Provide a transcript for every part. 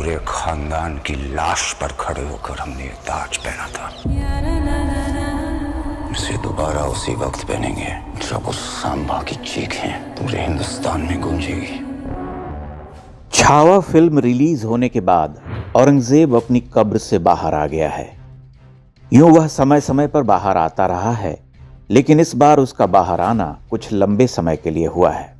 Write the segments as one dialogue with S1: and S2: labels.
S1: पूरे खानदान की लाश पर खड़े होकर हमने ये ताज पहना था। इसे दोबारा उसी वक्त पहनेंगे जब उस सांबा की चीखें पूरे हिंदुस्तान में गूंजेगी।
S2: छावा फिल्म रिलीज होने के बाद औरंगजेब अपनी कब्र से बाहर आ गया है। यूं वह समय समय पर बाहर आता रहा है, लेकिन इस बार उसका बाहर आना कुछ लंबे समय के लिए हुआ है।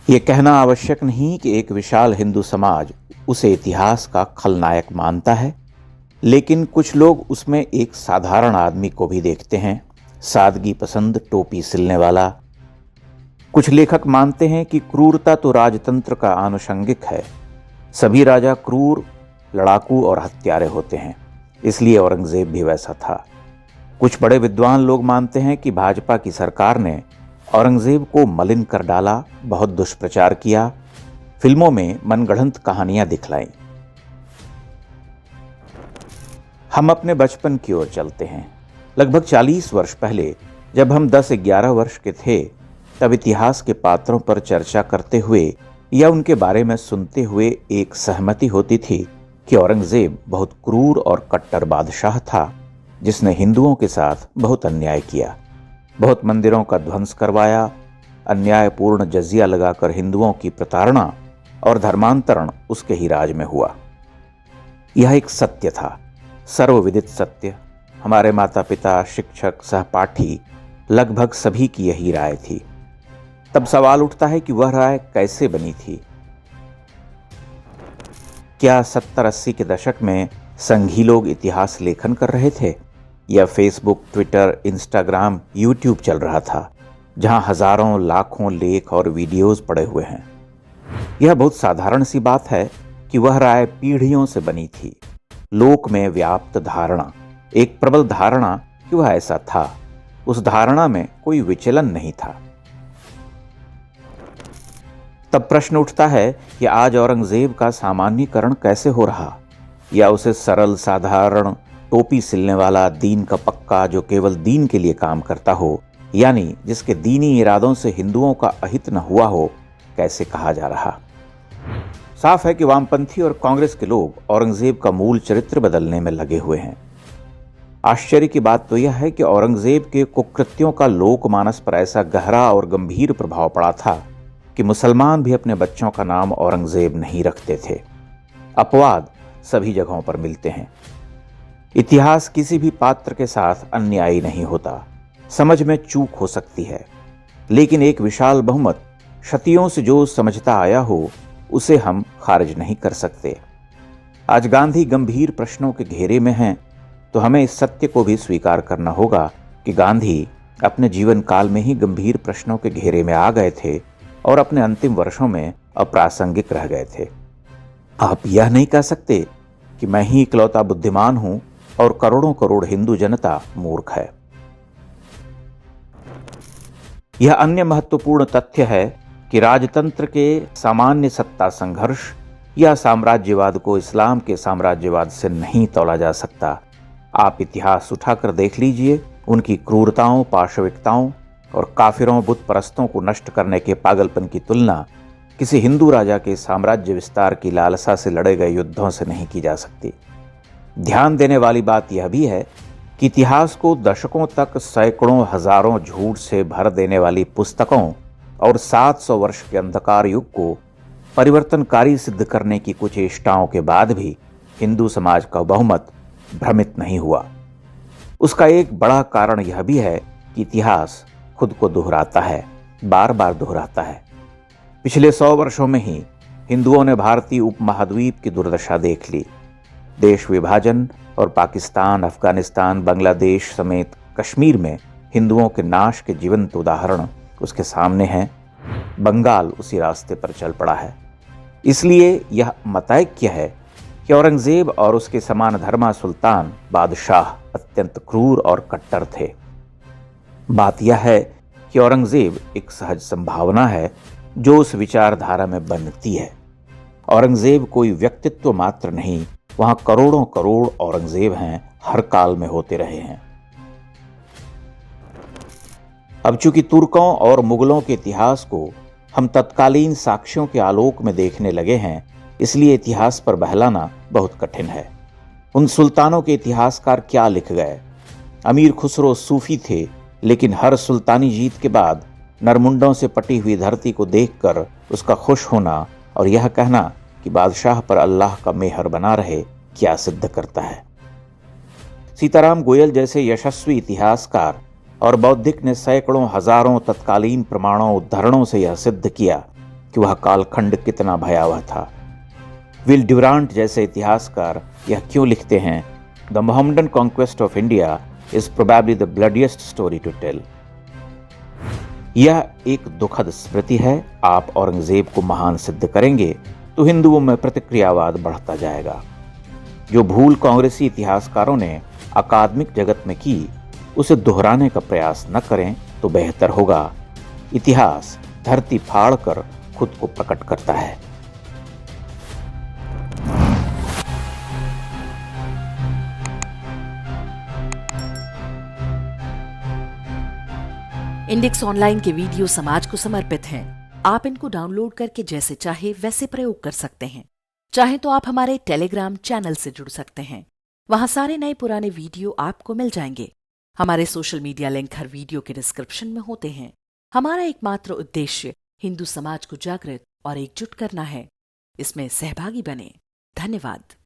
S2: यह कहना आवश्यक नहीं कि एक विशाल हिंदू समाज उसे इतिहास का खलनायक मानता है, लेकिन कुछ लोग उसमें एक साधारण आदमी को भी देखते हैं, सादगी पसंद, टोपी सिलने वाला। कुछ लेखक मानते हैं कि क्रूरता तो राजतंत्र का आनुषंगिक है। सभी राजा क्रूर, लड़ाकू और हत्यारे होते हैं, इसलिए औरंगजेब भी वैसा था। कुछ बड़े विद्वान लोग मानते हैं कि भाजपा की सरकार ने औरंगजेब को मलिन कर डाला, बहुत दुष्प्रचार किया, फिल्मों में मनगढ़ंत कहानियां दिखलाईं। हम अपने बचपन की ओर चलते हैं। लगभग 40 वर्ष पहले जब हम 10-11 वर्ष के थे, तब इतिहास के पात्रों पर चर्चा करते हुए या उनके बारे में सुनते हुए एक सहमति होती थी कि औरंगजेब बहुत क्रूर और कट्टर बादशाह था, जिसने हिंदुओं के साथ बहुत अन्याय किया, बहुत मंदिरों का ध्वंस करवाया, अन्यायपूर्ण जजिया लगाकर हिंदुओं की प्रताड़ना और धर्मांतरण उसके ही राज में हुआ। यह एक सत्य था, सर्वविदित सत्य। हमारे माता पिता, शिक्षक, सहपाठी, लगभग सभी की यही राय थी। तब सवाल उठता है कि वह राय कैसे बनी थी? क्या 70-80 के दशक में संघी लोग इतिहास लेखन कर रहे थे, या फेसबुक, ट्विटर, इंस्टाग्राम, यूट्यूब चल रहा था, जहां हजारों लाखों लेख और वीडियोस पड़े हुए हैं? यह बहुत साधारण सी बात है कि वह राय पीढ़ियों से बनी थी। लोक में व्याप्त धारणा, एक प्रबल धारणा कि वह ऐसा था, उस धारणा में कोई विचलन नहीं था। तब प्रश्न उठता है कि आज औरंगजेब का सामान्यीकरण कैसे हो रहा, या उसे सरल, साधारण, टोपी सिलने वाला, दीन का पक्का, जो केवल दीन के लिए काम करता हो, यानी जिसके दीनी इरादों से हिंदुओं का अहित न हुआ हो, कैसे कहा जा रहा? साफ है कि वामपंथी और कांग्रेस के लोग औरंगजेब का मूल चरित्र बदलने में लगे हुए हैं। आश्चर्य की बात तो यह है कि औरंगजेब के कुकृत्यों का लोकमानस पर ऐसा गहरा और गंभीर प्रभाव पड़ा था कि मुसलमान भी अपने बच्चों का नाम औरंगजेब नहीं रखते थे। अपवाद सभी जगहों पर मिलते हैं। इतिहास किसी भी पात्र के साथ अन्यायी नहीं होता। समझ में चूक हो सकती है, लेकिन एक विशाल बहुमत शतियों से जो समझता आया हो, उसे हम खारिज नहीं कर सकते। आज गांधी गंभीर प्रश्नों के घेरे में हैं, तो हमें इस सत्य को भी स्वीकार करना होगा कि गांधी अपने जीवन काल में ही गंभीर प्रश्नों के घेरे में आ गए थे और अपने अंतिम वर्षों में अप्रासंगिक रह गए थे। आप यह नहीं कह सकते कि मैं ही इकलौता बुद्धिमान हूं और करोड़ों करोड़ हिंदू जनता मूर्ख है। यह अन्य महत्वपूर्ण तथ्य है कि राजतंत्र के सामान्य सत्ता संघर्ष या साम्राज्यवाद को इस्लाम के साम्राज्यवाद से नहीं तौला जा सकता। आप इतिहास उठाकर देख लीजिए, उनकी क्रूरताओं, पाशविकताओं और काफिरों, बुत परस्तों को नष्ट करने के पागलपन की तुलना किसी हिंदू राजा के साम्राज्य विस्तार की लालसा से लड़े गए युद्धों से नहीं की जा सकती। ध्यान देने वाली बात यह भी है कि इतिहास को दशकों तक सैकड़ों, हजारों झूठ से भर देने वाली पुस्तकों और 700 वर्ष के अंधकार युग को परिवर्तनकारी सिद्ध करने की कुछ चेष्टाओं के बाद भी हिंदू समाज का बहुमत भ्रमित नहीं हुआ। उसका एक बड़ा कारण यह भी है कि इतिहास खुद को दोहराता है, बार बार दोहराता है। पिछले 100 वर्षों में ही हिंदुओं ने भारतीय उपमहाद्वीप की दुर्दशा देख ली। देश विभाजन और पाकिस्तान, अफगानिस्तान, बांग्लादेश समेत कश्मीर में हिंदुओं के नाश के जीवंत उदाहरण उसके सामने हैं। बंगाल उसी रास्ते पर चल पड़ा है। इसलिए यह मतैक्य है कि औरंगजेब और उसके समान धर्मा सुल्तान बादशाह अत्यंत क्रूर और कट्टर थे। बात यह है कि औरंगजेब एक सहज संभावना है जो उस विचारधारा में बनती है। औरंगजेब कोई व्यक्तित्व मात्र नहीं, वहां करोड़ों करोड़ औरंगजेब हैं, हर काल में होते रहे हैं। अब चूंकि तुर्कों और मुगलों के इतिहास को हम तत्कालीन साक्ष्यों के आलोक में देखने लगे हैं, इसलिए इतिहास पर बहलाना बहुत कठिन है। उन सुल्तानों के इतिहासकार क्या लिख गए? अमीर खुसरो सूफी थे, लेकिन हर सुल्तानी जीत के बाद नरमुंडों से पटी हुई धरती को देखकर उसका खुश होना और यह कहना कि बादशाह पर अल्लाह का मेहर बना रहे, क्या सिद्ध करता है? सीताराम गोयल जैसे यशस्वी इतिहासकार और बौद्धिक ने सैकड़ों हजारों तत्कालीन प्रमाणों उद्धरणों से यह सिद्ध किया कि वह कालखंड कितना भयावह था। विल ड्यूरांट जैसे इतिहासकार यह क्यों लिखते हैं, the Mohammedan conquest of India is probably the bloodiest story to tell. यह एक दुखद स्मृति है। आप औरंगजेब को महान सिद्ध करेंगे तो हिंदुओं में प्रतिक्रियावाद बढ़ता जाएगा। जो भूल कांग्रेसी इतिहासकारों ने अकादमिक जगत में की, उसे दोहराने का प्रयास न करें तो बेहतर होगा। इतिहास धरती फाड़ कर खुद को प्रकट करता है।
S3: इंडेक्स ऑनलाइन के वीडियो समाज को समर्पित हैं। आप इनको डाउनलोड करके जैसे चाहे वैसे प्रयोग कर सकते हैं। चाहे तो आप हमारे टेलीग्राम चैनल से जुड़ सकते हैं। वहां सारे नए पुराने वीडियो आपको मिल जाएंगे। हमारे सोशल मीडिया लिंक हर वीडियो के डिस्क्रिप्शन में होते हैं। हमारा एकमात्र उद्देश्य हिंदू समाज को जागृत और एकजुट करना है। इसमें सहभागी बने। धन्यवाद।